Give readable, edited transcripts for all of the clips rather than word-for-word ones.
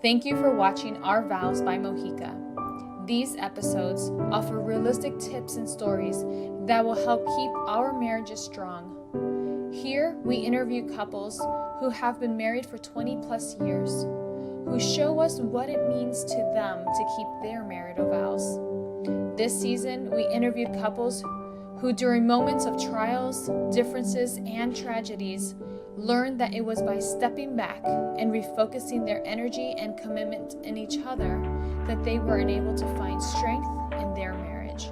Thank you for watching Our Vows by Mojica. These episodes offer realistic tips and stories that will help keep our marriages strong. Here, we interview couples who have been married for 20 plus years, who show us what it means to them to keep their marital vows. This season, we interviewed couples who, during moments of trials, differences, and tragedies, learned that it was by stepping back and refocusing their energy and commitment in each other that they were enabled to find strength in their marriage.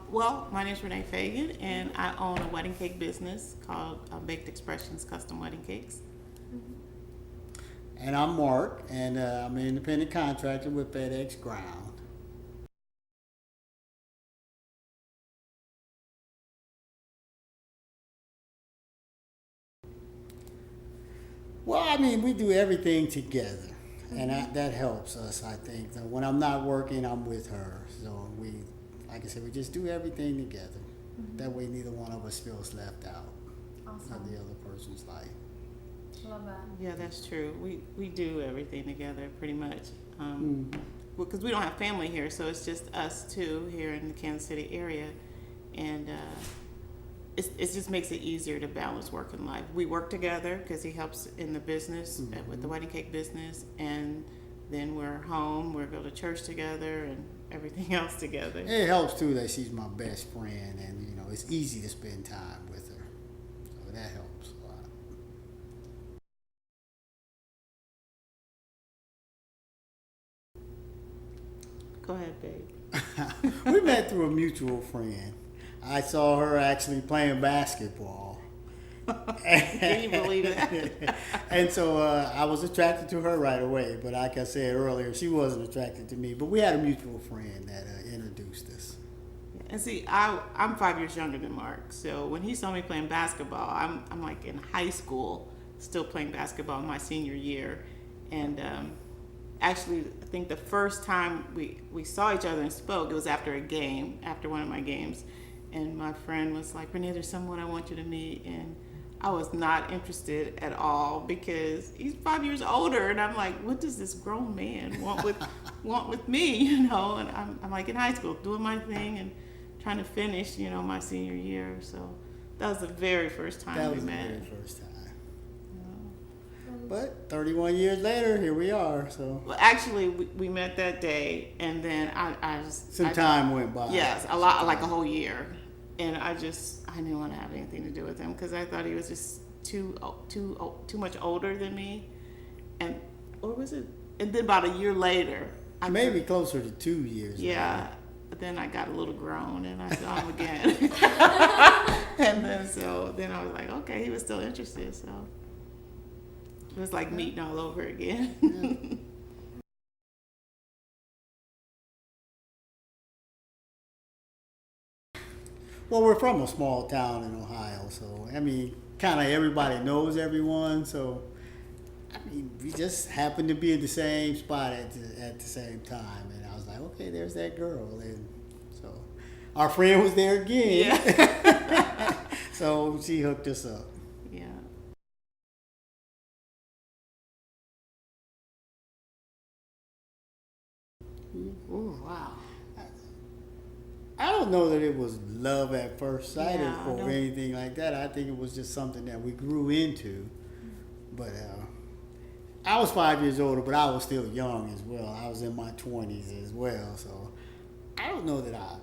Well, my name is Renee Fagan, and I own a wedding cake business called Baked Expressions Custom Wedding Cakes. And I'm Mark, and I'm an independent contractor with FedEx Ground. Well, I mean, we do everything together, and that helps us, I think. So when I'm not working, I'm with her. So we, like I said, we just do everything together. That way neither one of us feels left out of the other person's life. Love that. Yeah, that's true. We do everything together pretty much. Because we don't have family here, so it's just us two here in the Kansas City area, and it just makes it easier to balance work and life. We work together because he helps in the business with the wedding cake business, and then we're home. We go to church together and everything else together. It helps too that she's my best friend, and it's easy to spend time with her, so that helps a lot. Go ahead, babe. We met through a mutual friend. I saw her actually playing basketball. Can you believe it? And so I was attracted to her right away, but like I said earlier, she wasn't attracted to me. But we had a mutual friend that introduced us. And see, I'm 5 years younger than Mark, so when he saw me playing basketball, I'm like in high school, still playing basketball my senior year, and actually, I think the first time we saw each other and spoke, it was after a game, after one of my games, and my friend was like, "Renee, there's someone I want you to meet," and I was not interested at all because he's 5 years older, and I'm like, what does this grown man want with me, And I'm like in high school doing my thing and trying to finish, my senior year. So that was the very first time That we was the met. very first time. But 31 years later, here we are. So Well, actually, we met that day, and then some time went by. Yes, a lot, like a whole year, and I didn't want to have anything to do with him because I thought he was just too much older than me, or was it? And then about a year later, Maybe closer to 2 years. yeah. later. But then I got a little grown, and I saw him again, and then I was like, okay, he was still interested, so. It was like meeting all over again. Well, we're from a small town in Ohio, so I mean, kind of everybody knows everyone. So I mean, we just happened to be at the same spot at the same time, and I was like, okay, there's that girl, and so our friend was there again. Yeah. So she hooked us up. Yeah. Ooh, wow. I don't know that it was love at first sight Yeah, I or don't- anything like that. I think it was just something that we grew into. But I was 5 years older, but I was still young as well. I was in my 20s as well. So I don't know that I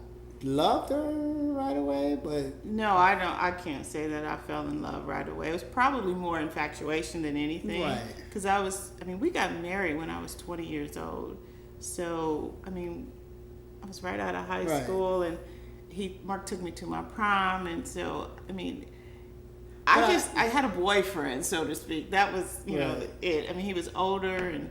loved her right away, but No, I don't. I can't say that I fell in love right away. It was probably more infatuation than anything. Right. Because we got married when I was 20 years old. So, I was right out of high Right. school, and Mark took me to my prom, and so, Right. I had a boyfriend, so to speak. That was, Right. it. He was older, and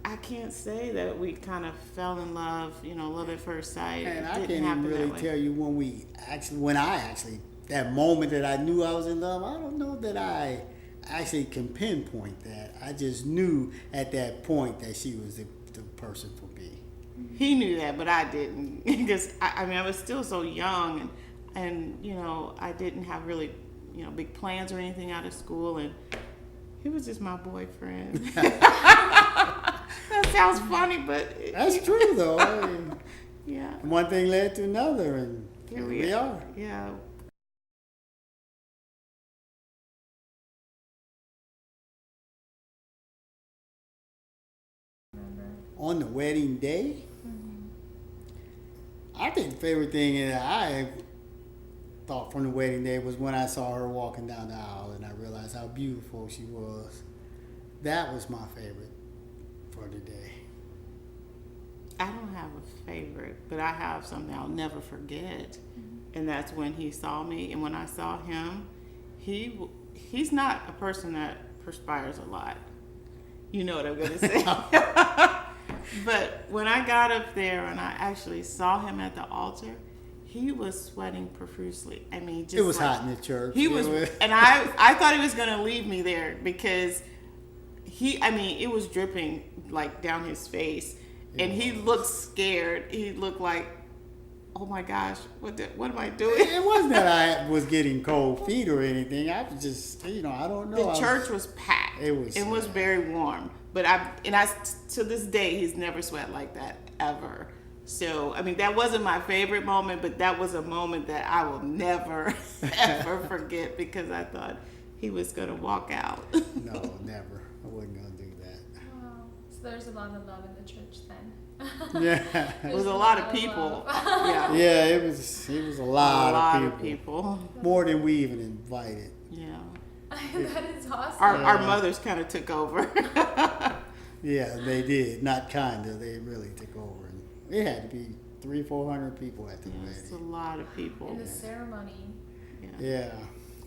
I can't say that we kind of fell in love, love at first sight. and It I didn't can't even happen really that way. tell you when I actually, that moment that I knew I was in love, I don't know that I actually can pinpoint that. I just knew at that point that she was the person for me. He knew that, but I didn't, because I mean I was still so young, and you know I didn't have really big plans or anything out of school, and he was just my boyfriend. That sounds funny, but That's true, though. I mean, yeah. one thing led to another, and here we are. Yeah. On the wedding day, I think the favorite thing that I thought from the wedding day was when I saw her walking down the aisle and I realized how beautiful she was. That was my favorite for the day. I don't have a favorite, but I have something I'll never forget, and that's when he saw me. And when I saw him, he's not a person that perspires a lot. You know what I'm gonna say. But when I got up there and I actually saw him at the altar, he was sweating profusely. I mean, just It was hot in the church. He was, and I thought he was gonna leave me there because it was dripping like down his face, and he looked scared. He looked like, oh my gosh, what am I doing? It wasn't that I was getting cold feet or anything. I was just, I don't know. The church was packed. It was very warm. But to this day, he's never sweat like that ever. So, I mean, that wasn't my favorite moment, but that was a moment that I will never, ever forget, because I thought he was going to walk out. No, never. I wasn't going to do that. Wow. So there's a lot of love in the church then. Yeah. It was a lot of people. Yeah. Yeah, it was a lot, of people. More than we even invited. Yeah. That is awesome. Our mothers kind of took over. Yeah, they did. Not kind of. They really took over. And it had to be 300-400 people at the It's a wedding. lot of people. In the ceremony. Yeah.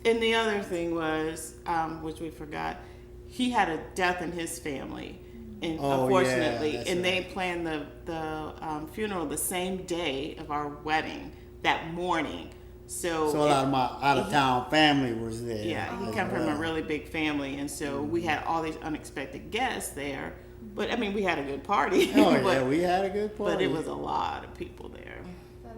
And the other thing was, which we forgot, he had a death in his family, and Oh, unfortunately, yeah, that's and they right. planned the funeral the same day of our wedding, that morning. So So a lot of my out-of-town family was there. yeah, he as come from a well. really big family, and so we had all these unexpected guests there. But I mean, we had a good party. Oh, yeah, but, we had a good party. but it was a lot of people there. That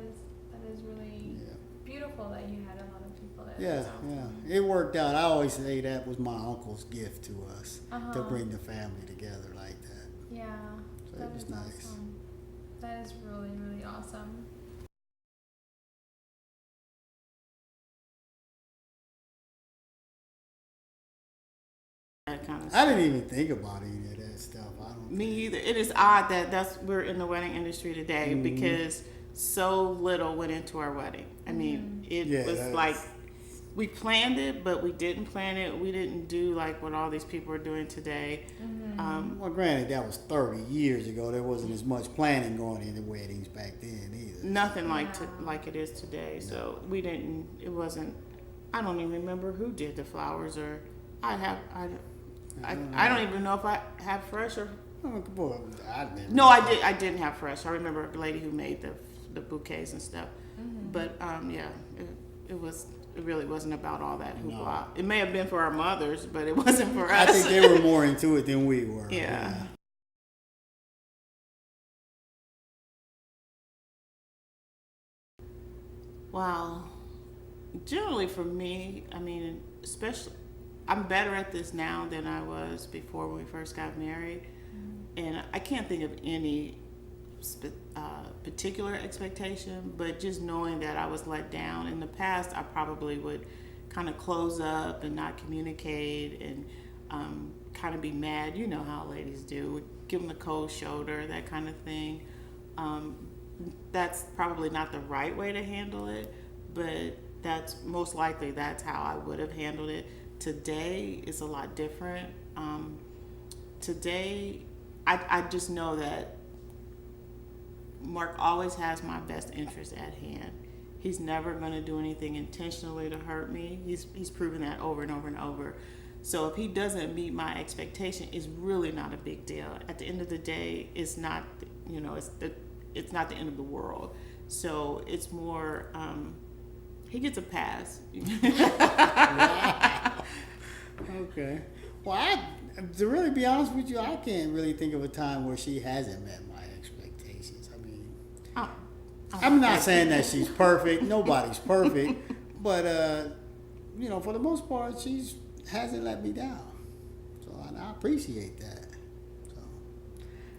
is really Yeah. beautiful that you had a lot of people there. Yeah, That's awesome. yeah. It worked out. I always say that was my uncle's gift to us, to Uh-huh. bring the family together like that. Yeah. So That it was is nice. awesome. That is really, really awesome. That kind of I didn't even think about any of that stuff. I don't. Me either. It is odd that we're in the wedding industry today, Mm-hmm. because so little went into our wedding. I mean, it Yeah, was that's- like we planned it, but we didn't plan it. We didn't do like what all these people are doing today. Well, granted, that was 30 years ago. There wasn't as much planning going into weddings back then either. Nothing like it is today. So we didn't. It wasn't. I don't even remember who did the flowers, or I don't even know if I have fresh or. Oh, boy, I never. No, I did. I didn't have fresh. I remember a lady who made the bouquets and stuff. But yeah, it really wasn't about all that hoopla. It may have been for our mothers, but it wasn't for I us. think they were more into it than we were. Yeah. Wow. Generally, for me, I mean, especially, I'm better at this now than I was before when we first got married, and I can't think of any particular expectation, but just knowing that I was let down. In the past, I probably would kind of close up and not communicate, and kind of be mad. You know how ladies do, give them the cold shoulder, that kind of thing. That's probably not the right way to handle it, but that's most likely that's how I would have handled it. Today is a lot different. Today, I just know that Mark always has my best interest at hand. He's never going to do anything intentionally to hurt me. He's proven that over and over and over. So if he doesn't meet my expectation, it's really not a big deal. At the end of the day, it's not, it's not the end of the world. So it's more, he gets a pass. Okay. Well, to really be honest with you, I can't really think of a time where she hasn't met my expectations. I mean, Oh, I'm not saying that she's perfect. Nobody's perfect, but for the most part, she's hasn't let me down. So I appreciate that. So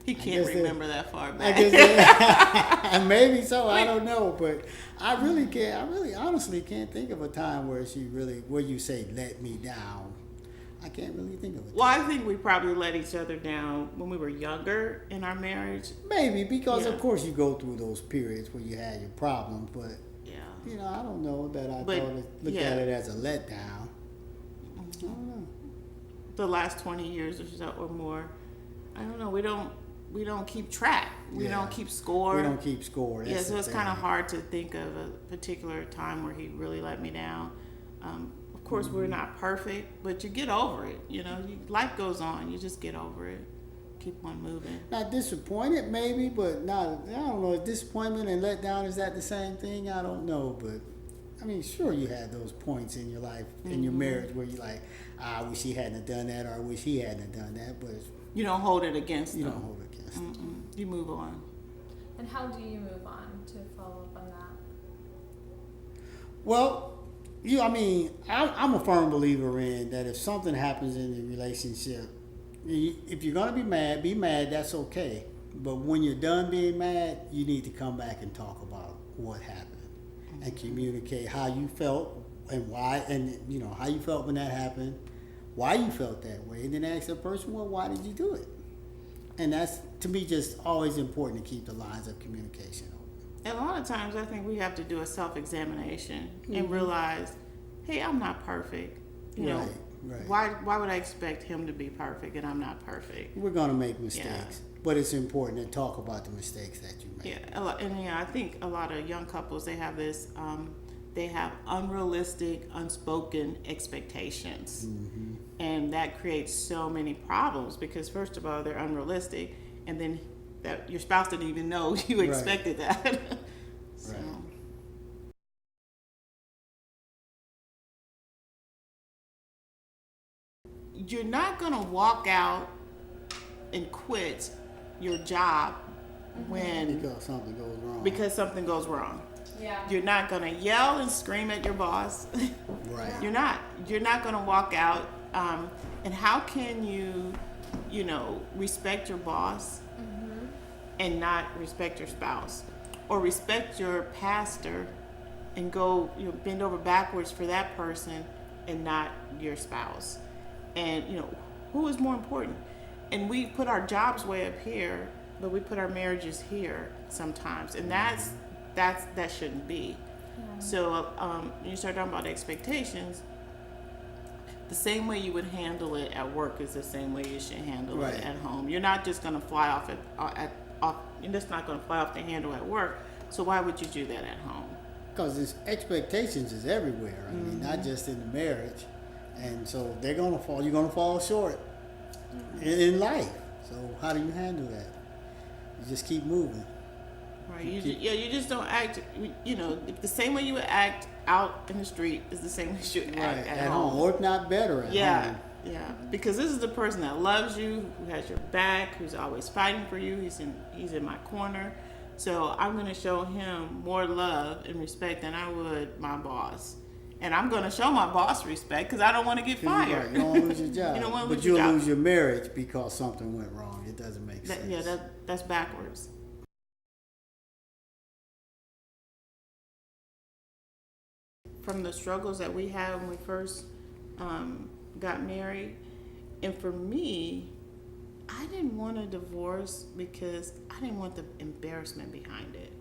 he can't guess remember that far I back. guess maybe so. I don't know, but I really can't. I really honestly can't think of a time where where you say let me down. I can't really think of it. Well, I think we probably let each other down when we were younger in our marriage. Maybe because Yeah. of course you go through those periods where you had your problems, but Yeah. I don't know that I But, look yeah. at it as a letdown. I don't know. The last 20 years or so or more, I don't know. We don't keep track. We Yeah. don't keep score. We don't keep score. Yeah, That's so the it's kind of thing. hard to think of a particular time where he really let me down. Of course, we're Mm-hmm. not perfect, but you get over it. Life goes on. You just get over it. Keep on moving. Not disappointed, maybe, but not. I don't know. Disappointment and letdown, is that the same thing? I don't know, but I mean, sure, you had those points in your life, in your marriage, where you like, I wish he hadn't have done that, or I wish he hadn't have done that, but You don't hold it against you them. don't hold it against them. Mm-mm. You move on. And how do you move on to follow up on that? Well, I'm a firm believer in that if something happens in the relationship, if you're gonna be mad, that's okay. But when you're done being mad, you need to come back and talk about what happened and communicate how you felt and why, and how you felt when that happened, why you felt that way, and then ask the person, well, why did you do it? And that's, to me, just always important to keep the lines of communication open. And a lot of times, I think we have to do a self-examination and realize, hey, I'm not perfect. Right. Why would I expect him to be perfect and I'm not perfect? We're gonna make mistakes, but it's important to talk about the mistakes that you make. Yeah, I think a lot of young couples, they have this, they have unrealistic, unspoken expectations, and that creates so many problems because first of all, they're unrealistic, and then that your spouse didn't even know you Right. expected that. So. Right. You're not gonna walk out and quit your job when Because something goes wrong. because something goes wrong. Yeah. You're not gonna yell and scream at your boss. Right. You're not gonna walk out. And how can you, respect your boss and not respect your spouse, or respect your pastor and go, bend over backwards for that person and not your spouse? And who is more important? And we put our jobs way up here, but we put our marriages here sometimes, and that shouldn't be. So when you start talking about expectations, the same way you would handle it at work is the same way you should handle Right. it at home. You're not just going to fly off you're just not going to fly off the handle at work. So why would you do that at home? Because this expectations is everywhere. I mean, not just in the marriage, and so you're gonna fall short in life. So how do you handle that? You just keep moving. Right. You just don't act. The same way you would act out in the street is the same way you should act at home. or if not better at Yeah, home. yeah. Because this is the person that loves you, who has your back, who's always fighting for you. He's in my corner. So I'm going to show him more love and respect than I would my boss. And I'm going to show my boss respect because I don't want to get 'Cause you're right, fired. you don't want to lose your job. You don't wanna but lose your you'll job. lose your marriage because something went wrong. It doesn't make sense. That's backwards. From the struggles that we had when we first got married, and for me, I didn't want a divorce because I didn't want the embarrassment behind it.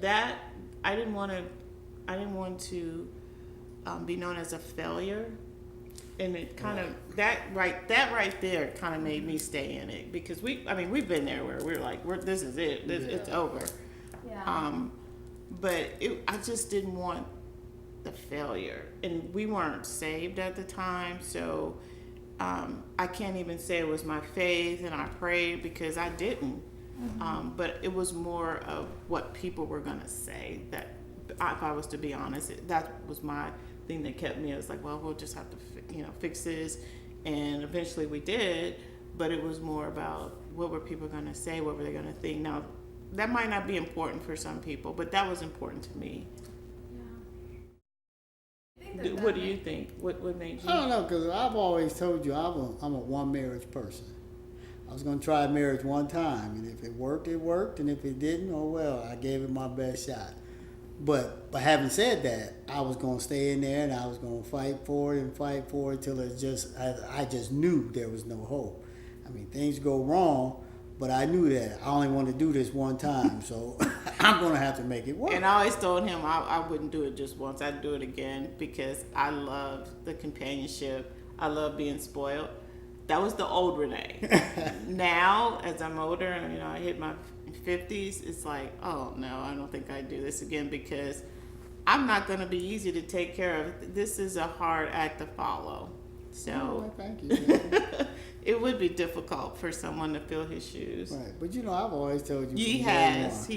That I didn't want to be known as a failure, and it kind of that right there kind of made me stay in it because we've been there where we're like this is it, it's over. Yeah. But I just didn't want the failure, and we weren't saved at the time, so I can't even say it was my faith and I prayed because I didn't. But it was more of what people were gonna say. That if I was to be honest, that was my thing that kept me. I was like, well, we'll just have to fix this, And eventually we did, but it was more about what were people going to say, what were they going to think. Now, that might not be important for some people, but that was important to me. What do you think? What made you? I don't know, because I've always told you I'm a one marriage person. I was going to try marriage one time, and if it worked, it worked, and if it didn't, oh well, I gave it my best shot. But having said that, I was going to stay in there, and I was going to fight for it till I just knew there was no hope. I mean, things go wrong, but I knew that I only want to do this one time, so I'm going to have to make it work. And I always told him I wouldn't do it just once. I'd do it again because I love the companionship. I love being spoiled. That was the old Renee. Now, as I'm older and I hit my 50s, it's like, oh no, I don't think I'd do this again because I'm not going to be easy to take care of. This is a hard act to follow. So thank you. it would be difficult for someone to fill his shoes. Right, but I've always told you. He has.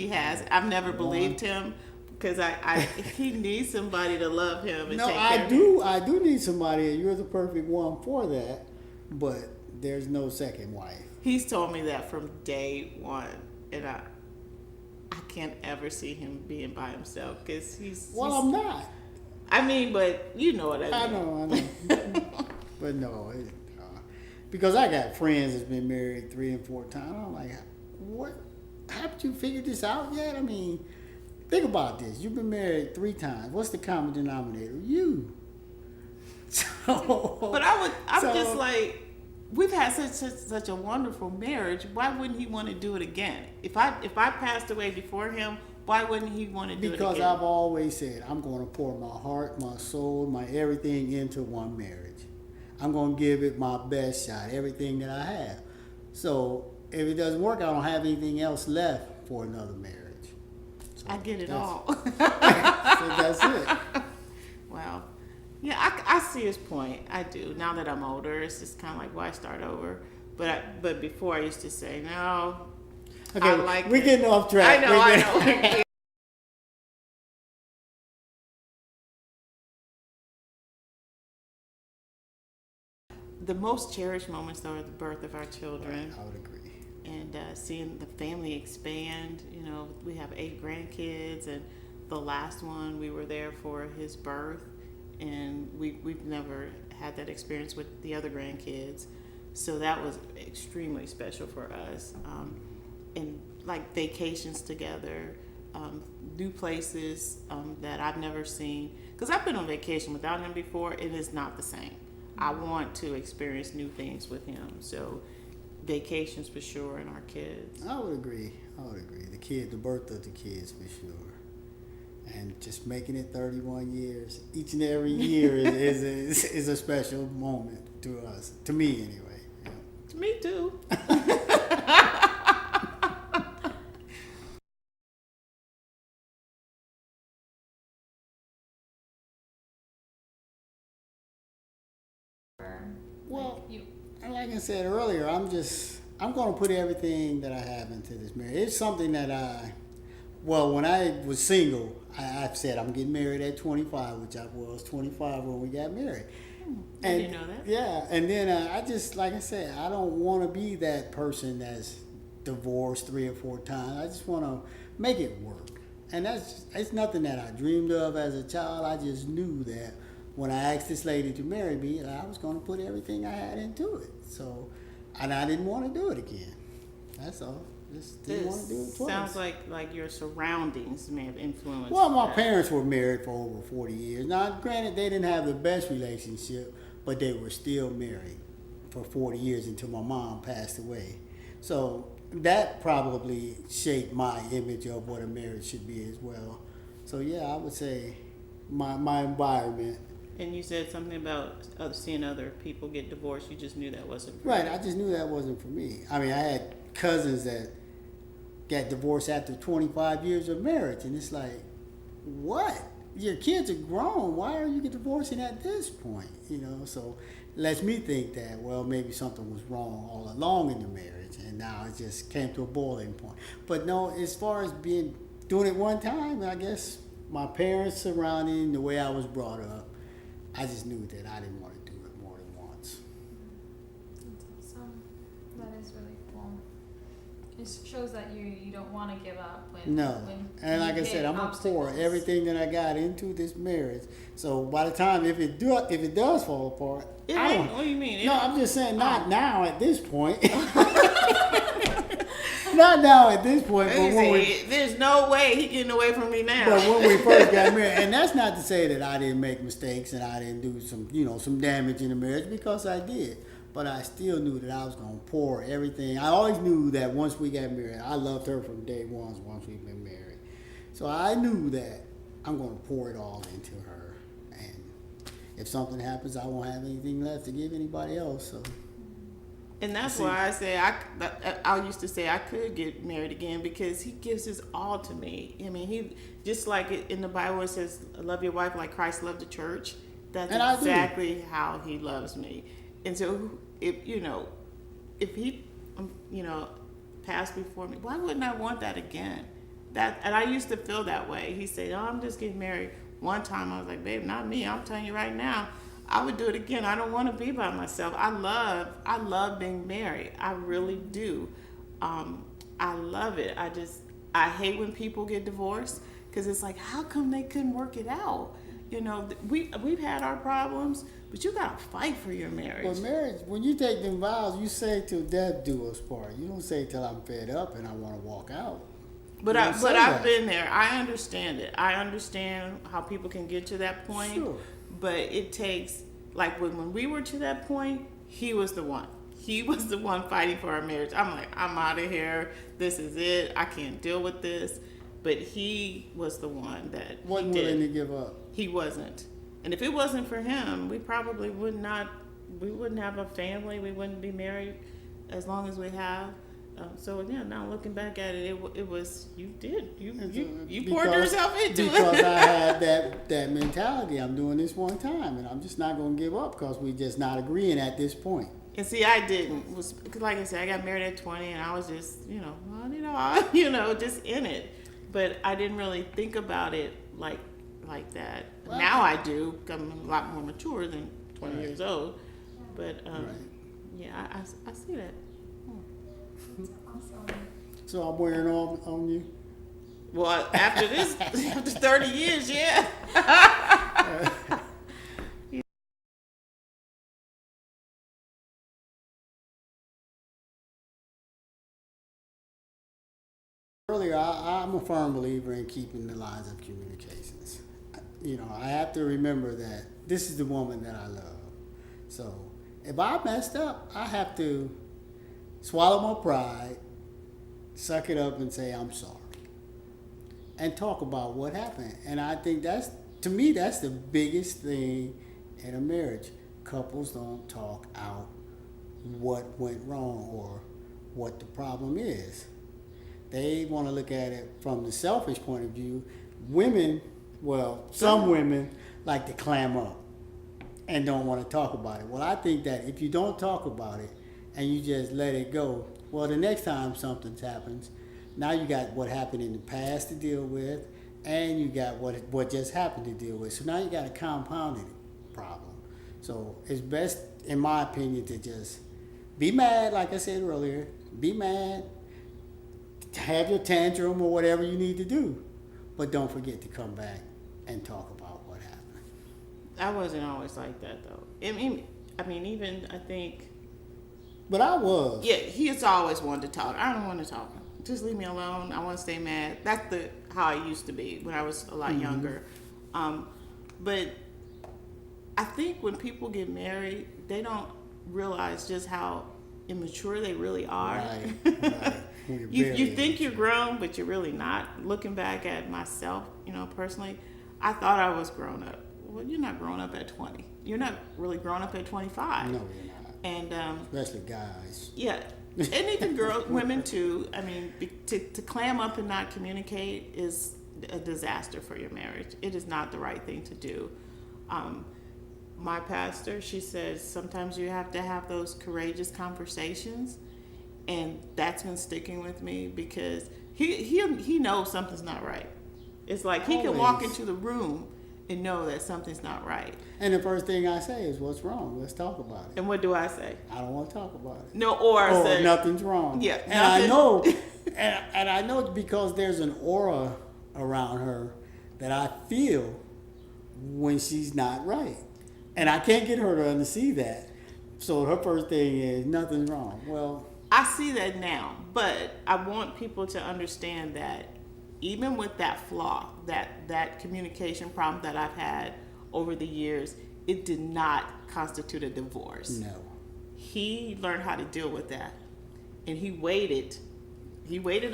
I've never believed him because he needs somebody to love him and take care of him. I do need somebody, and you're the perfect one for that. But there's no second wife. He's told me that from day one, and I can't ever see him being by himself because I'm not. I mean, but you know what I mean. I know. But no, because I got friends that's been married 3 and 4 times. I'm like, what? Haven't you figured this out yet? I mean, think about this. You've been married 3 times. What's the common denominator? You. But I'm just like, we've had such a wonderful marriage. Why wouldn't he want to do it again? If I passed away before him, why wouldn't he want to do it again? Because I've always said I'm going to pour my heart, my soul, my everything into one marriage. I'm going to give it my best shot, everything that I have. So if it doesn't work, I don't have anything else left for another marriage. So I get it all. So that's it. Wow. Yeah, I see his point. I do. Now that I'm older, it's just kind of like, why start over? But before I used to say, no, okay, I like we're getting off track. I know. The most cherished moments, though, are the birth of our children. I would agree. And seeing the family expand. We have 8 grandkids, and the last one, we were there for his birth. And we've never had that experience with the other grandkids, so that was extremely special for us. And like vacations together, new places that I've never seen, because I've been on vacation without him before. It is not the same. I want to experience new things with him, so vacations for sure, and our kids. I would agree. The birth of the kids for sure. And just making it 31 years, each and every year is a special moment to us, to me anyway. Yeah. To me too. Well, like I said earlier, I'm going to put everything that I have into this marriage. It's something that when I was single, I've said I'm getting married at 25, which I was 25 when we got married. I didn't know that. Yeah, and then like I said, I don't want to be that person that's divorced 3 or 4 times. I just want to make it work. And it's nothing that I dreamed of as a child. I just knew that when I asked this lady to marry me, I was going to put everything I had into it. So, and I didn't want to do it again. That's all. Just didn't want to do it twice. Sounds like your surroundings may have influenced. Well, my parents were married for over 40 years. Now, granted, they didn't have the best relationship, but they were still married for 40 years until my mom passed away. So that probably shaped my image of what a marriage should be as well. So yeah, I would say my environment. And you said something about seeing other people get divorced. You just knew that wasn't for Right, you. I just knew that wasn't for me. I mean, I had cousins that got divorced after 25 years of marriage, and it's like, what? Your kids are grown. Why are you divorcing at this point? So lets me think that, well, maybe something was wrong all along in the marriage, and now it just came to a boiling point. But no, as far as doing it one time, I guess my parents surrounding the way I was brought up, I just knew that I didn't want to do it more than once. is really cool. It shows that you don't want to give up when No. when And like you I said, hit I'm gonna pour obstacles. everything that I got into this marriage. So by the time if it does fall apart, It I ain't, don't. what do you mean? No, I'm just saying not now at this point. Not now at this point, but when we There's no way he getting away from me now. but when we first got married, and that's not to say that I didn't make mistakes and I didn't do some damage in the marriage, because I did. But I still knew that I was gonna pour everything. I always knew that once we got married, I loved her from day one. Once we've been married, so I knew that I'm gonna pour it all into her. And if something happens, I won't have anything left to give anybody else. So And that's why I say I used to say I could get married again, because he gives his all to me. I mean, he just like in the Bible it says, "Love your wife like Christ loved the church." That's And I do. exactly how he loves me. And so if he passed before me, why wouldn't I want that again? And I used to feel that way. He said, "Oh, I'm just getting married one time." I was like, "Babe, not me. I'm telling you right now, I would do it again. I don't want to be by myself. I love being married. I really do. I love it. I hate when people get divorced, because it's like, how come they couldn't work it out? We've had our problems, but you gotta fight for your marriage. well, marriage, when you take them vows, you say till death do us part. You don't say till I'm fed up and I want to walk out. But You don't say I've that. been there. I understand it. I understand how people can get to that point. Sure. But it takes, like when we were to that point, he was the one. He was the one fighting for our marriage. I'm like, I'm out of here. This is it. I can't deal with this. But he was the one that Wasn't he willing to did. give up. He wasn't. And if it wasn't for him, we probably wouldn't have a family. We wouldn't be married as long as we have. So again, now looking back at it, it was you poured Because- yourself into because it. I had that mentality. I'm doing this one time, and I'm just not gonna give up because we just not agreeing at this point. And see, I didn't. Cause like I said, I got married at 20, and I was just just in it. But I didn't really think about it like that. Well, now I do. I'm a lot more mature than 20 Right. years old. But Right. yeah, I see that. Awesome. So I'm wearing off on you. Well, after this, after 30 years, yeah. Earlier, I'm a firm believer in keeping the lines of communications. I have to remember that this is the woman that I love. So if I messed up, I have to swallow my pride, suck it up, and say I'm sorry, and talk about what happened. And I think that's the biggest thing in a marriage. Couples don't talk out what went wrong or what the problem is. They want to look at it from the selfish point of view. Some women like to clam up and don't want to talk about it. Well, I think that if you don't talk about it and you just let it go, well, the next time something happens, now you got what happened in the past to deal with, and you got what just happened to deal with. So now you got a compounded problem. So it's best, in my opinion, to just be mad, like I said earlier, be mad, have your tantrum or whatever you need to do, but don't forget to come back and talk about what happened. I wasn't always like that though. I mean, even I think, But I was. yeah, he's always wanted to talk. I don't want to talk. Just leave me alone. I want to stay mad. That's how I used to be when I was a lot younger. But I think when people get married, they don't realize just how immature they really are. Right. When you're You barely think you're grown, but you're really not. Looking back at myself, personally, I thought I was grown up. Well, you're not grown up at 20. You're not really grown up at 25. No, you're not. And Especially guys. yeah, and even women too. I mean, to clam up and not communicate is a disaster for your marriage. It is not the right thing to do. My pastor, she says sometimes you have to have those courageous conversations, and that's been sticking with me because he knows something's not right. It's like he can walk Always. into the room and know that something's not right. And the first thing I say is, "What's wrong? Let's talk about it." And what do I say? I don't want to talk about it. No, or I say nothing's wrong. Yeah, and I nothing. know, and I know because there's an aura around her that I feel when she's not right, and I can't get her to see that. So her first thing is nothing's wrong. Well, I see that now, but I want people to understand that even with that flaw, that communication problem that I've had over the years, it did not constitute a divorce. no. He learned how to deal with that, and he waited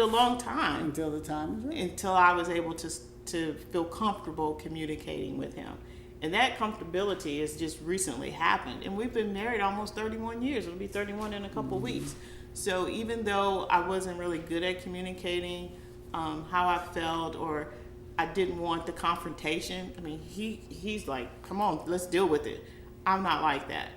a long time Until the time is right. until I was able to feel comfortable communicating with him. And that comfortability has just recently happened. And we've been married almost 31 years. It'll be 31 in a couple weeks. So even though I wasn't really good at communicating how I felt, or I didn't want the confrontation, I mean, he's like, come on, let's deal with it. I'm not like that.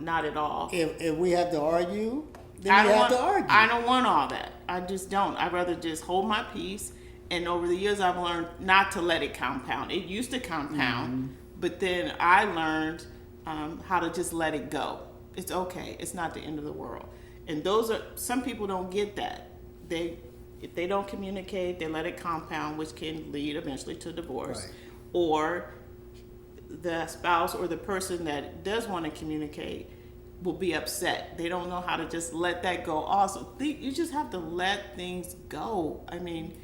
Not at all. If we have to argue, then we have to argue. I don't want all that. I just don't. I'd rather just hold my peace. And over the years, I've learned not to let it compound. It used to compound, but then I learned how to just let it go. It's okay. It's not the end of the world. And some people don't get that. If they don't communicate, they let it compound, which can lead eventually to divorce. Right. Or the spouse or the person that does want to communicate will be upset. They don't know how to just let that go. Also, you just have to let things go. I mean,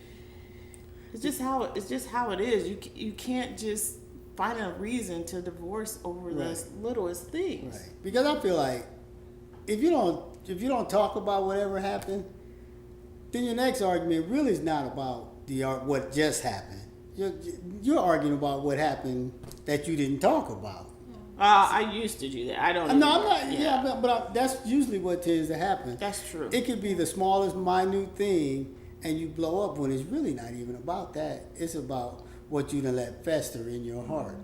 it's just how it is. You can't just find a reason to divorce over the littlest things. Right. Because I feel like if you don't talk about whatever happened, then your next argument really is not about what just happened. You're arguing about what happened that you didn't talk about. I used to do that. I don't. No, I'm not. anymore. Yeah, but that's usually what tends to happen. That's true. It could be the smallest, minute thing, and you blow up when it's really not even about that. It's about what you done let fester in your heart.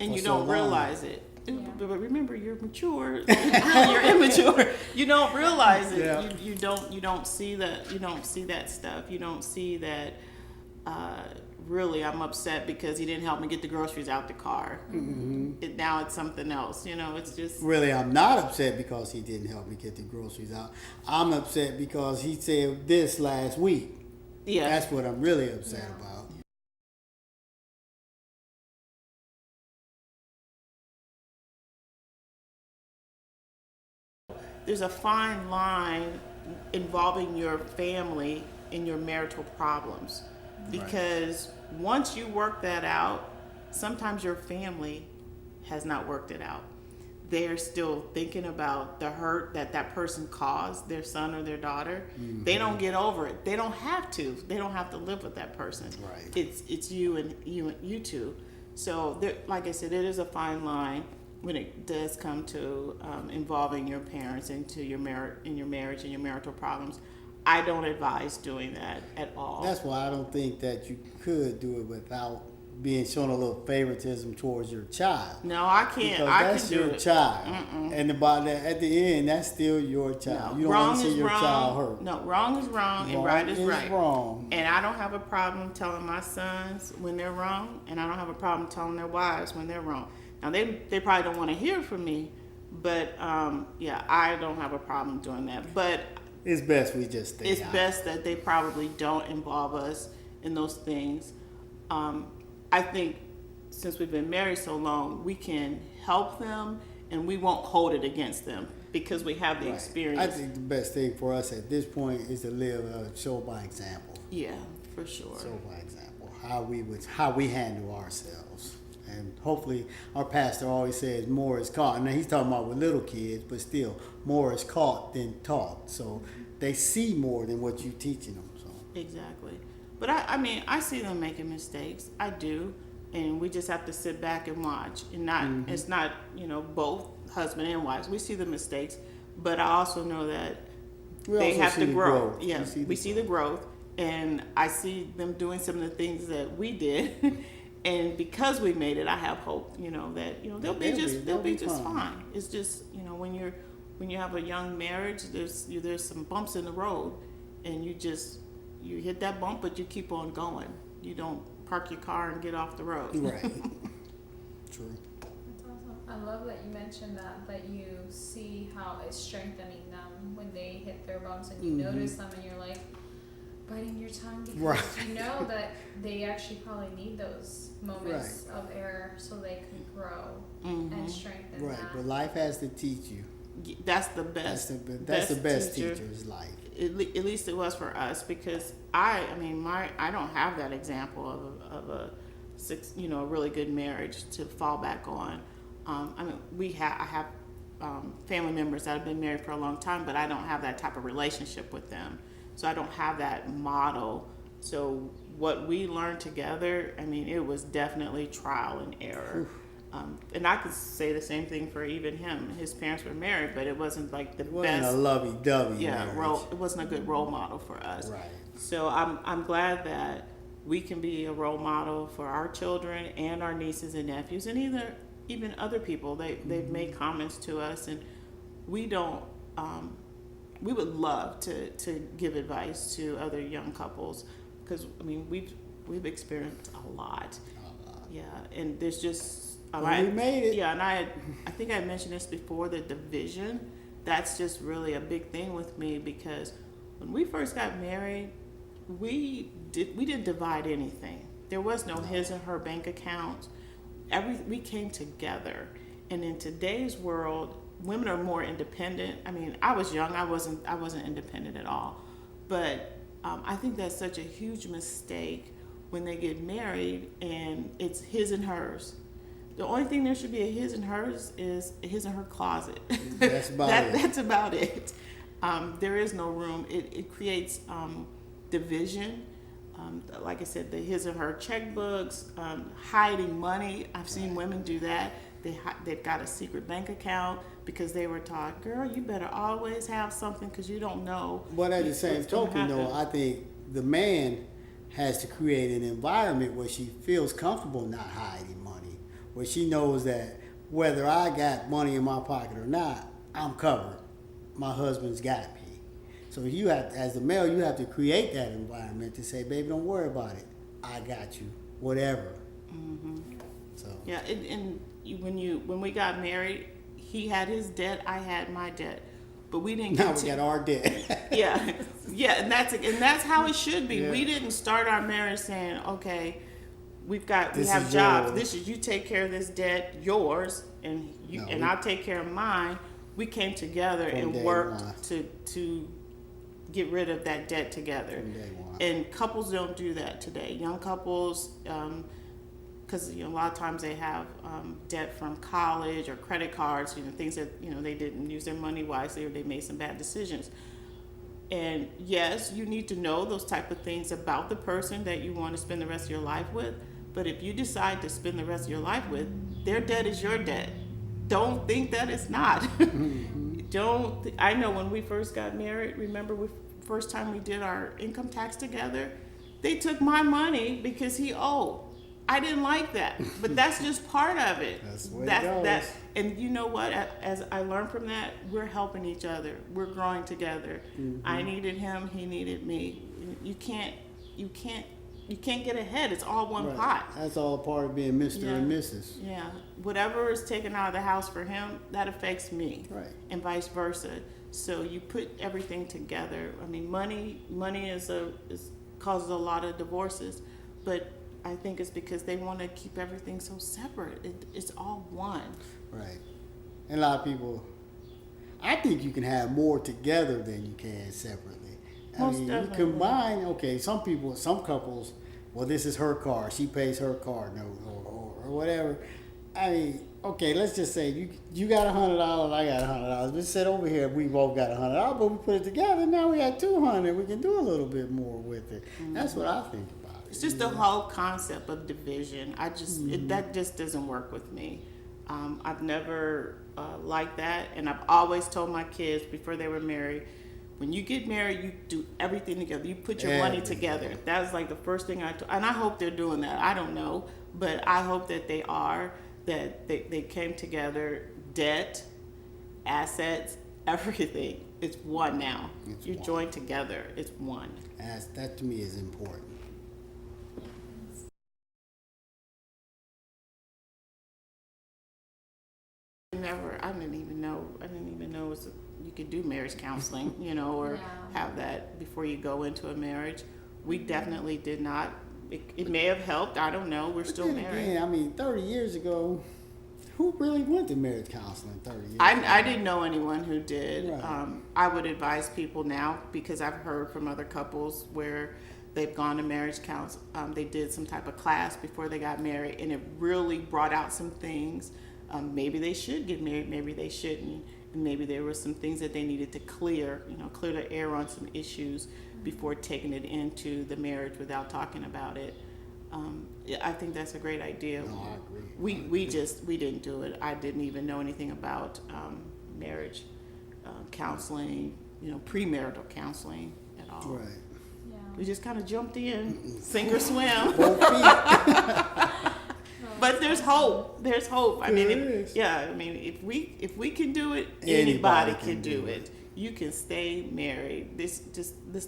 And for you so don't long. realize it. But remember, you're mature. You're immature. You don't realize it. Yeah. You don't see that. You don't see that stuff. You don't see that. Really, I'm upset because he didn't help me get the groceries out the car. Mm-hmm. Now it's something else. It's just. Really, I'm not upset because he didn't help me get the groceries out. I'm upset because he said this last week. Yeah. That's what I'm really upset about. There's a fine line involving your family in your marital problems, because once you work that out, sometimes your family has not worked it out. They're still thinking about the hurt that person caused their son or their daughter. Mm-hmm. They don't get over it. They don't have to. They don't have to live with that person. Right. It's you and you two. So like I said, it is a fine line when it does come to involving your parents into your marriage and your marital problems. I don't advise doing that at all. That's why I don't think that you could do it without being shown a little favoritism towards your child. No, I can't. Because that's can do your it. child. Mm-mm. And at the end, that's still your child. No, you don't wrong want to is see your wrong. child hurt. No, wrong is wrong and right is right. Wrong. And I don't have a problem telling my sons when they're wrong, and I don't have a problem telling their wives when they're wrong. Now, they probably don't want to hear from me, but I don't have a problem doing that. But it's best we just stay out. Best that they probably don't involve us in those things. I think since we've been married so long, we can help them, and we won't hold it against them because we have the experience. I think the best thing for us at this point is to show by example. Yeah, for sure. Show by example how we handle ourselves. And hopefully our pastor always says more is caught. Now he's talking about with little kids, but still more is caught than taught. So they see more than what you're teaching them. So exactly. But I see them making mistakes. I do. And we just have to sit back and watch. And it's not, both husband and wives. We see the mistakes, but I also know that they have to grow. Yeah, we see the growth. And I see them doing some of the things that we did. And because we made it, I have hope, that they'll be just fine. It's just, when you have a young marriage, there's some bumps in the road, and you hit that bump, but you keep on going. You don't park your car and get off the road. Right. true. That's awesome. I love that you mentioned that you see how it's strengthening them when they hit their bumps and you notice them and you're like biting your tongue because Right. you know that they actually probably need those moments of error so they can grow and strengthen Right, that. but life has to teach you. That's the best. That's the best teacher is life. At least it was for us, because I don't have that example of a a really good marriage to fall back on. I have family members that have been married for a long time, but I don't have that type of relationship with them, so I don't have that model. So what we learned together, it was definitely trial and error. And I could say the same thing for even him. His parents were married, but it wasn't like the It wasn't best. a lovey-dovey marriage. It wasn't a good role model for us. Right. So I'm glad that we can be a role model for our children and our nieces and nephews, and even other people. They've made comments to us, and we don't. We would love to give advice to other young couples, because we've experienced a lot. Yeah, and there's just. We made it. Yeah, and I think I mentioned this before, the division. That's just really a big thing with me, because when we first got married, we didn't divide anything. There was no his and her bank account. We came together, and in today's world, women are more independent. I was young. I wasn't independent at all, but I think that's such a huge mistake when they get married and it's his and hers. The only thing there should be a his and hers is his and her closet. That's about it. That's about it. There is no room. It creates division. Like I said, the his and her checkbooks, hiding money. I've seen women do that. They've got a secret bank account because they were taught, girl, you better always have something because you don't know. But at the same what's gonna token, though, happen. I think the man has to create an environment where she feels comfortable not hiding money, where she knows that whether I got money in my pocket or not, I'm covered. My husband's got me. So you have, as the male, you have to create that environment to say, baby, don't worry about it. I got you, whatever. So Yeah, and when we got married, he had his debt, I had my debt, but we didn't. now we got our debt. yeah, and that's how it should be. Yeah. We didn't start our marriage saying, okay, we This have is jobs. yours. This is, you take care of this debt, yours, and No, and we- I'll take care of mine. We came together From and day worked one. to get rid of that debt together. From day one. And couples don't do that today. Young couples, because a lot of times they have debt from college or credit cards, things that they didn't use their money wisely, or they made some bad decisions. And yes, you need to know those type of things about the person that you want to spend the rest of your life with. But if you decide to spend the rest of your life with, their debt is your debt. Don't think that it's not. I know when we first got married, remember first time we did our income tax together, they took my money because he owed. I didn't like that, but that's just part of it. That's the way it goes. And you know what? As I learned from that, we're helping each other. We're growing together. I needed him. He needed me. You can't get ahead. It's all one Right. pot. That's all a part of being Mr. and Mrs. Yeah. Whatever is taken out of the house for him, that affects me. Right. And vice versa. So you put everything together. Money causes a lot of divorces, but I think it's because they want to keep everything so separate. It's all one. Right. And a lot of people, I think you can have more together than you can separately. Most you definitely. combine, okay, some couples, well, this is her car, she pays her car note or whatever. Okay, let's just say you got $100, I got $100. Let's sit over here, we both got $100, but we put it together, now we got $200, we can do a little bit more with it. That's what I think about it. It's just the whole concept of division. That just doesn't work with me. I've never liked that, and I've always told my kids before they were married, when you get married, you do everything together. You put your money Everything. together. That was like the first thing and I hope they're doing that. I don't know, but I hope that they are, that they came together, debt, assets, everything. It's one now. You're one. joined together. It's one. That to me is important. marriage counseling, you know, or Yeah. have that before you go into a marriage. We definitely did not. It may have helped. I don't know. We're still Then married. again, I mean, 30 years ago, who really went to marriage counseling 30 years ago? I didn't know anyone who did. Right. I would advise people now, because I've heard from other couples where they've gone to marriage counsel. They did some type of class before they got married, and it really brought out some things. Maybe they should get married, maybe they shouldn't, and maybe there were some things that they needed to clear the air on some issues before taking it into the marriage without talking about it. Yeah, I think that's a great idea. No, I agree. We didn't do it. I didn't even know anything about marriage counseling, premarital counseling at all. Right. Yeah. We just kind of jumped in, sink or swim. Both feet. But there's hope. There's hope. I mean, There is. if we can do it, Anybody anybody can can do do it. You can stay married. This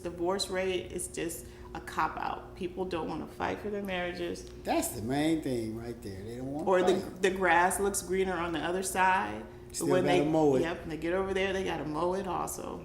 divorce rate is just a cop out. People don't want to fight for their marriages, That's the main thing right there. They don't want or to fight. the grass looks greener on the other side. Still when they gotta mow it. Yep, when they get over there, they got to mow it also.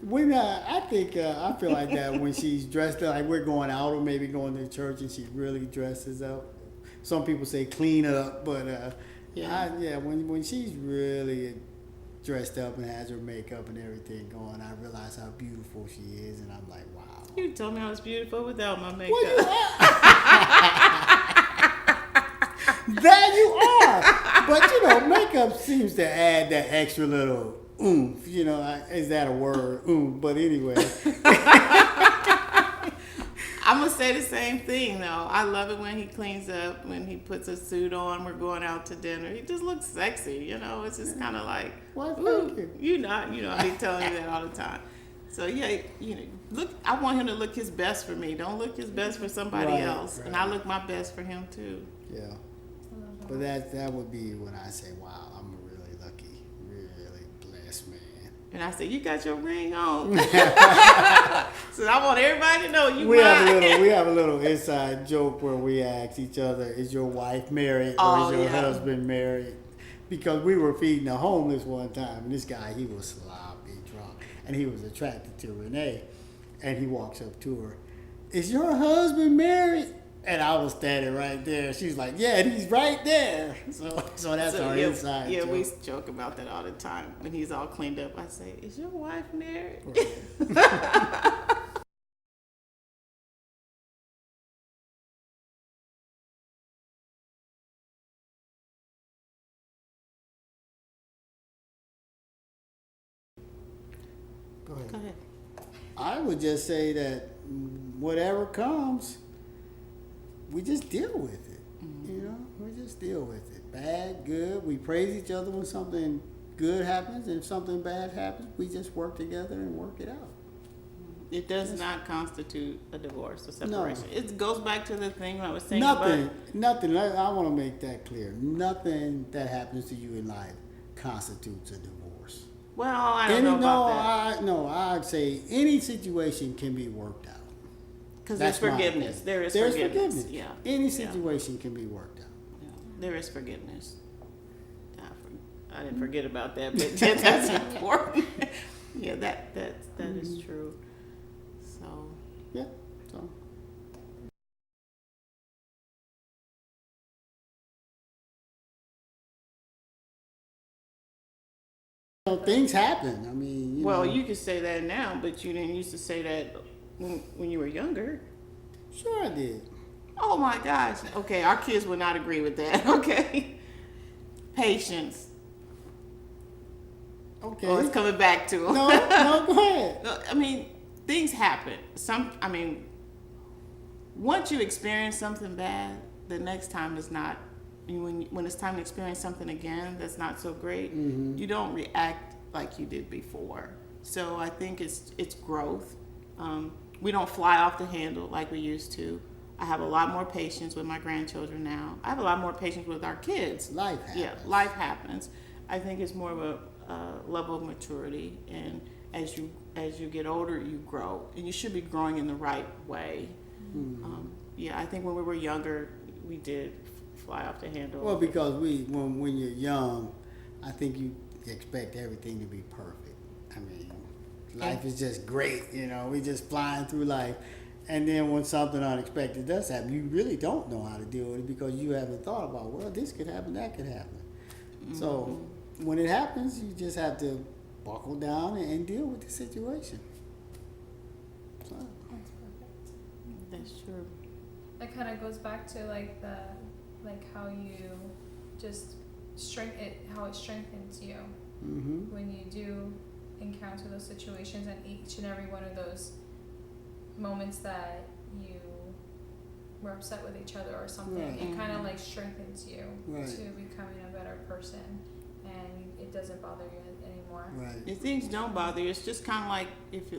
I feel like that when she's dressed up, like we're going out or maybe going to church and she really dresses up. Some people say clean up, but when she's really dressed up and has her makeup and everything going, I realize how beautiful she is, and I'm like, wow. You told me I was beautiful without my makeup. Well, you are. That you are. But makeup seems to add that extra little oomph. Is that a word? Oomph. But anyway. I'm gonna say the same thing though. I love it when he cleans up, when he puts a suit on. We're going out to dinner. He just looks sexy. It's just kind of like, Well, ooh, thank you. I be telling you that all the time. So yeah, look. I want him to look his best for me. Don't look his best for somebody Right, else. And right. I look my best for him too. Yeah. But that would be when I say, wow, I'm a really lucky, really blessed man. And I said, you got your ring on. So I want everybody to know you We mine. have a little inside joke where we ask each other, is your wife married or Oh, is your yeah. husband married? Because we were feeding the homeless one time, and this guy, he was sloppy drunk, and he was attracted to Renee, and he walks up to her, is your husband married? And I was standing right there. She's like, yeah, and he's right there. So that's our inside yeah, joke. we joke about that all the time. When he's all cleaned up, I say, is your wife married? Go ahead. Go ahead. I would just say that whatever comes, we just deal with it. We just deal with it. Bad, good. We praise each other when something good happens, and if something bad happens, we just work together and work it out. It does not constitute a divorce or No. separation. It goes back to the thing I was saying Nothing. I want to make that clear. Nothing that happens to you in life constitutes a divorce. Well, I don't know about that. I'd say any situation can be worked out. Because there's That's my forgiveness. opinion. There's forgiveness. Yeah. Any Yeah. situation can be worked out. Yeah. There is forgiveness. I didn't forget about that, but that's important. Yeah, that is true. So Yeah. So. Things happen. I mean, you could say that now, but you didn't used to say that when you were younger. Sure I did. Oh my gosh. Okay, our kids would not agree with that. Okay. Patience. Okay. Oh, it's coming back to them. No, go ahead. No, I mean, things happen. Once you experience something bad, the next time is not. When it's time to experience something again that's not so great, you don't react like you did before. So I think it's growth. We don't fly off the handle like we used to. I have a lot more patience with my grandchildren now. I have a lot more patience with our kids. Life happens. Yeah, life happens. I think it's more of a level of maturity, and as you get older, you grow, and you should be growing in the right way. Yeah, I think when we were younger, we did fly off the handle. Well, because when you're young, I think you expect everything to be perfect. I mean, life is just great, you know. We just flying through life, and then when something unexpected does happen, you really don't know how to deal with it because you haven't thought about, well, this could happen, that could happen. So when it happens, you just have to buckle down and deal with the situation. So, That's perfect. That's true. That kind of goes back to how you just how it strengthens you mm-hmm. when you do encounter those situations, and each and every one of those moments that you were upset with each other or something, Right. it kind of like strengthens you Right. to becoming a better person, and it doesn't bother you anymore. Right. If things don't bother you, it's just kind of like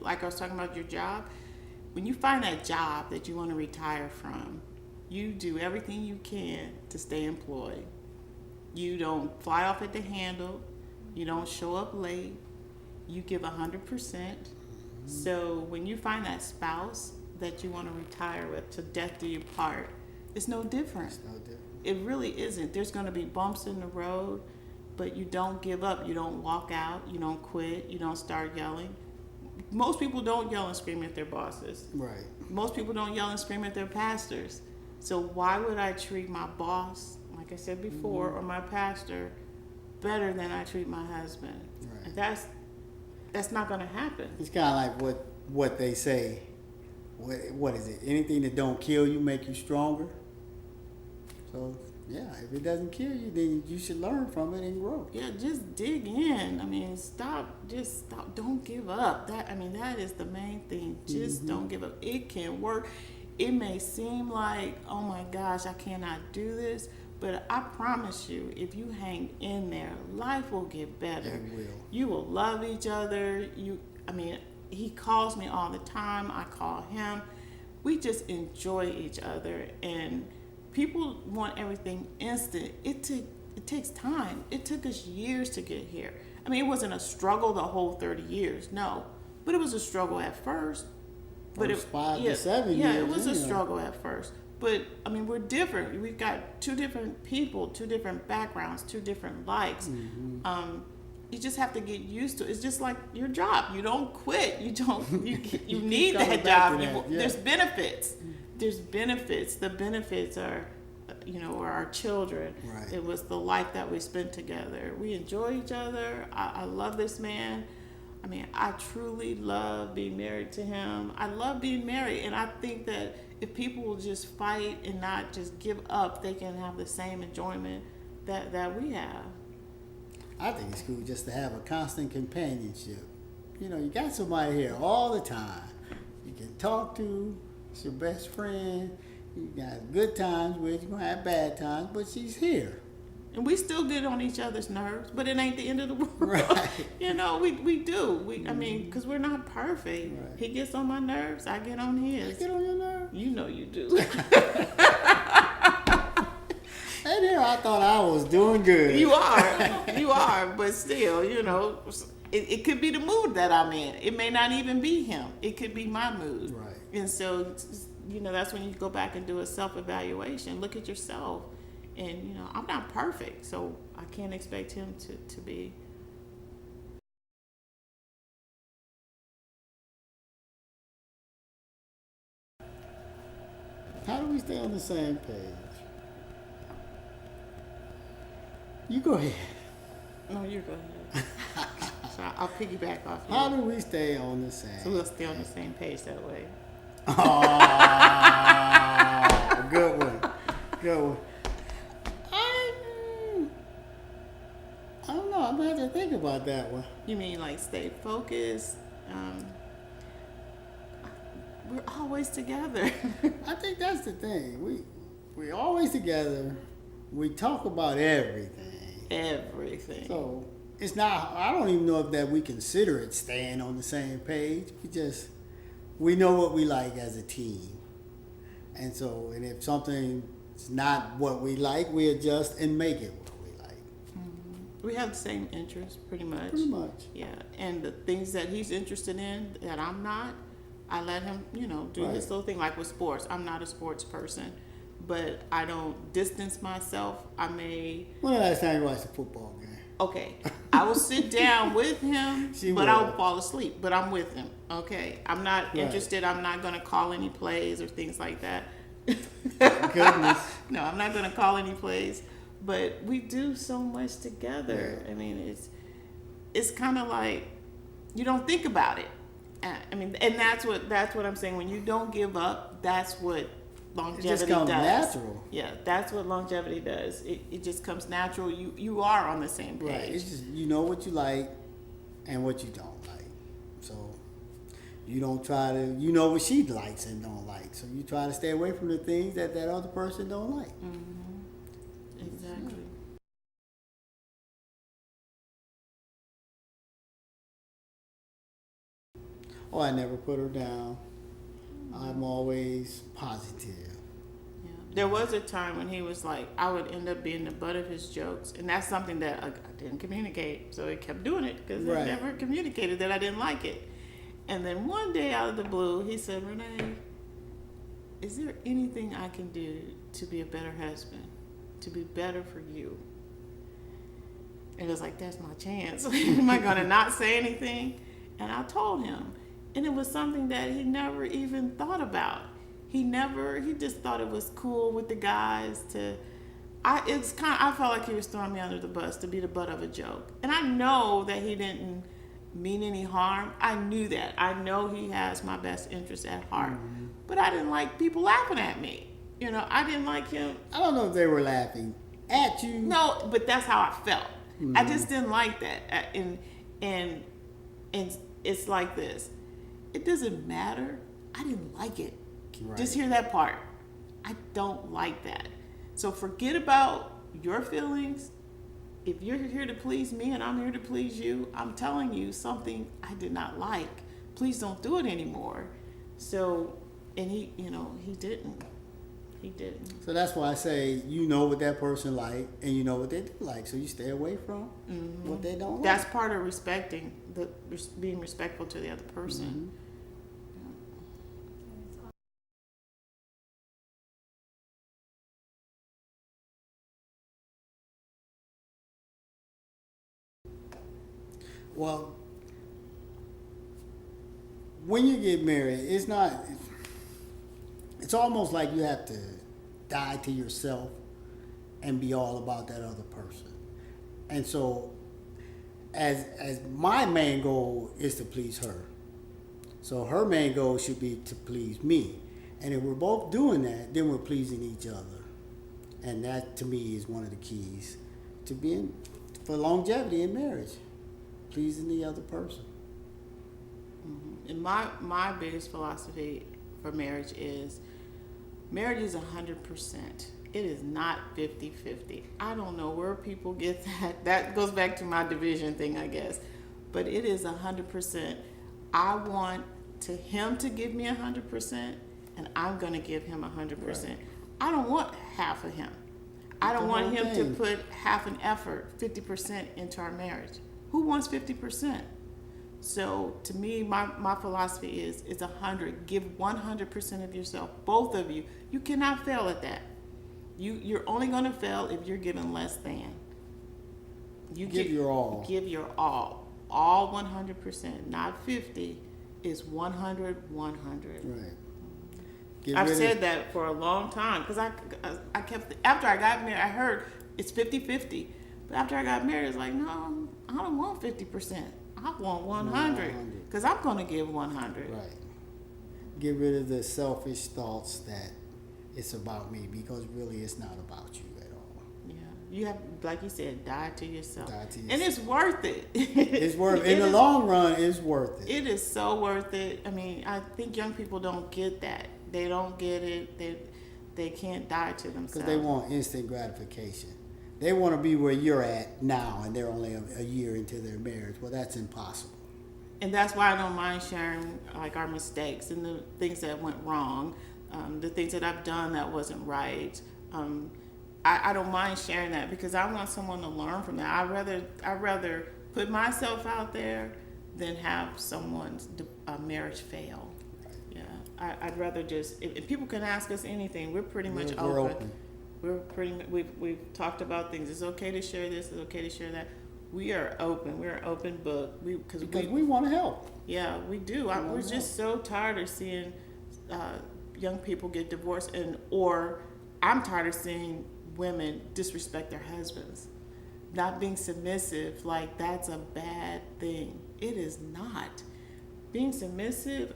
like I was talking about your job. When you find that job that you want to retire from, you do everything you can to stay employed. You don't fly off at the handle. You don't show up late. You give 100%. So when you find that spouse that you want to retire with, to death do you part, it's no different. It's no different. It really isn't. There's going to be bumps in the road, but you don't give up. You don't walk out. You don't quit. You don't start yelling. Most people don't yell and scream at their bosses. Right. Most people don't yell and scream at their pastors. So why would I treat my boss, like I said before, or my pastor better than I treat my husband? Right. That's not going to happen. It's kind of like what they say. What is it? Anything that don't kill you make you stronger. So yeah, if it doesn't kill you, then you should learn from it and grow. Yeah, just dig in. I mean, stop. Don't give up. That is the main thing. Just don't give up. It can work. It may seem like, oh my gosh, I cannot do this, but I promise you, if you hang in there, life will get better. It will. You will love each other. He calls me all the time. I call him. We just enjoy each other, and people want everything instant. It takes time. It took us years to get here. I mean, it wasn't a struggle the whole 30 years, no. But it was a struggle at first. But First 5 to 7 years. Yeah, it was a anyway. struggle at first. But, I mean, we're different. We've got two different people, two different backgrounds, two different likes. You just have to get used to it. It's just like your job. You don't quit. You need coming that back job. to that, yeah. There's benefits. There's benefits. The benefits are, are our children. Right. It was the life that we spent together. We enjoy each other. I love this man. I mean, I truly love being married to him. I love being married, and I think that if people will just fight and not just give up, they can have the same enjoyment that we have. I think it's cool just to have a constant companionship. You got somebody here all the time. You can talk to. It's your best friend. You got good times with. You're going to have bad times, but she's here. And we still get on each other's nerves, but it ain't the end of the world. Right. We do. I mean, because we're not perfect. Right. He gets on my nerves, I get on his. Get on your nerves. You know you do. And here I thought I was doing good. You are, but still, it could be the mood that I'm in. It may not even be him. It could be my mood. Right. And so, that's when you go back and do a self-evaluation. Look at yourself. And, I'm not perfect, so I can't expect him to be. How do we stay on the same page? You go ahead. No, you go ahead. So I'll piggyback off you. How do we stay on the same? So we'll stay on the same page that way. Oh, good one. Good one. I don't know. I'm going to have to think about that one. You mean like stay focused? We're always together. I think that's the thing. We're always together. We talk about everything. Everything. So it's not. I don't even know if that we consider it staying on the same page. We know what we like as a team, and if something's not what we like, we adjust and make it what we like. We have the same interests, pretty much. Pretty much. Yeah, and the things that he's interested in that I'm not, I let him, do his Right. little thing. Like with sports, I'm not a sports person, but I don't distance myself. I may. When the last time you watched a football game? Okay, I will sit down with him, She but will. I'll fall asleep. But I'm with him. Okay, I'm not Right. interested. I'm not going to call any plays or things like that. Goodness. No, I'm not going to call any plays. But we do so much together. Yeah. I mean, it's kind of like you don't think about it. I mean, and that's what I'm saying. When you don't give up, that's what longevity comes does. natural. Yeah, that's what longevity does. It just comes natural. You are on the same page. Right. It's just you know what you like and what you don't like. So you don't try to you know what she likes and don't like. So you try to stay away from the things that other person don't like. Exactly. Oh, I never put her down. I'm always positive. Yeah. There was a time when he was like, I would end up being the butt of his jokes, and that's something that I didn't communicate. So he kept doing it because I Right. never communicated that I didn't like it. And then one day out of the blue, he said, Renee, is there anything I can do to be a better husband, to be better for you? And it was like, that's my chance. Am I going to not say anything? And I told him. And it was something that he never even thought about. He just thought it was cool with the guys I felt like he was throwing me under the bus to be the butt of a joke. And I know that he didn't mean any harm. I knew that. I know he has my best interest at heart. Mm-hmm. But I didn't like people laughing at me. I didn't like him. I don't know if they were laughing at you. No, but that's how I felt. I just didn't like that. And it's like this. It doesn't matter. I didn't like it. Right. Just hear that part. I don't like that. So forget about your feelings. If you're here to please me and I'm here to please you, I'm telling you something I did not like. Please don't do it anymore. So, and he didn't. He didn't. So that's why I say you know what that person like and you know what they do like. So you stay away from what they don't That's like. part of respecting, being respectful to the other person. Well, when you get married, it's almost like you have to die to yourself and be all about that other person. And so as my main goal is to please her. So her main goal should be to please me. And if we're both doing that, then we're pleasing each other. And that to me is one of the keys to for longevity in marriage. Pleasing the other person. And my biggest philosophy for marriage is 100%. It is not 50-50. I don't know where people get that. That goes back to my division thing, I guess. But it is 100%. I want him to give me 100%, and I'm going to give him 100%. Right. I don't want half of him. I don't want him to thing. put half an effort, 50% into our marriage. Who wants 50%? So to me, my philosophy is it's 100. Give 100% of yourself, both of you. You cannot fail at that. You're only going to fail if you're giving less than. You Give your all. Give your all 100%, not 50. Is 100, 100. Right. I've said that for a long time because I kept, after I got married, I heard it's 50-50. But after I got married, it's like, no, I don't want 50%. I want 100 because I'm going to give 100. Right. Get rid of the selfish thoughts that it's about me because really it's not about you at all. Yeah. You have, like you said, die to yourself. Die to And it's worth it. It's worth It in the is- long run. It's worth it. It is so worth it. I mean, I think young people don't get that. They don't get it. They can't die to themselves. Because they want instant gratification. They want to be where you're at now, and they're only a year into their marriage. Well, that's impossible. And that's why I don't mind sharing like our mistakes and the things that went wrong, the things that I've done that wasn't right. I don't mind sharing that because I want someone to learn from that. I'd rather put myself out there than have someone's marriage fail. I'd rather just, if people can ask us anything, we're pretty much We're open. open. We're pretty, we've talked about things. It's okay to share this. It's okay to share that. We are open. We're an open book. Because we want to help. Yeah, we do. We're just so tired of seeing young people get divorced, or I'm tired of seeing women disrespect their husbands. Not being submissive, like that's a bad thing. It is not. Being submissive,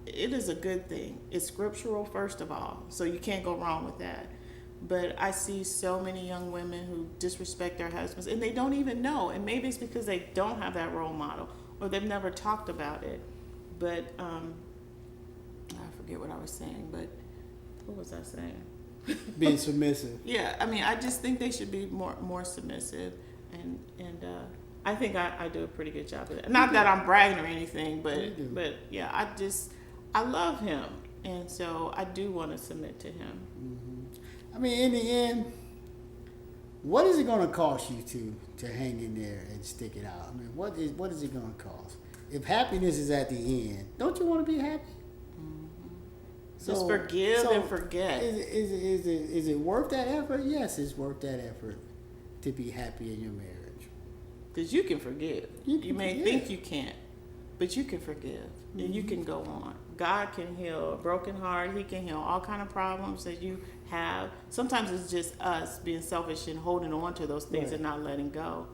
it is a good thing. It's scriptural, first of all, so you can't go wrong with that. But I see so many young women who disrespect their husbands, and they don't even know. And maybe it's because they don't have that role model, or they've never talked about it. But I forget what I was saying. But what was I saying? Being submissive. Yeah, I mean, I just think they should be more submissive, and I think I do a pretty good job of that. Not that I'm bragging or anything, but yeah, I love him, and so I do want to submit to him. Mm-hmm. I mean, in the end, what is it going to cost you to hang in there and stick it out? I mean, what is it going to cost? If happiness is at the end, don't you want to be happy? Just forgive and forget. Is it worth that effort? Yes, it's worth that effort to be happy in your marriage. Because you can forgive. You may forgive. think you can't, but you can forgive, and you can go on. God can heal a broken heart. He can heal all kind of problems that you have. Sometimes it's just us being selfish and holding on to those things and not letting go.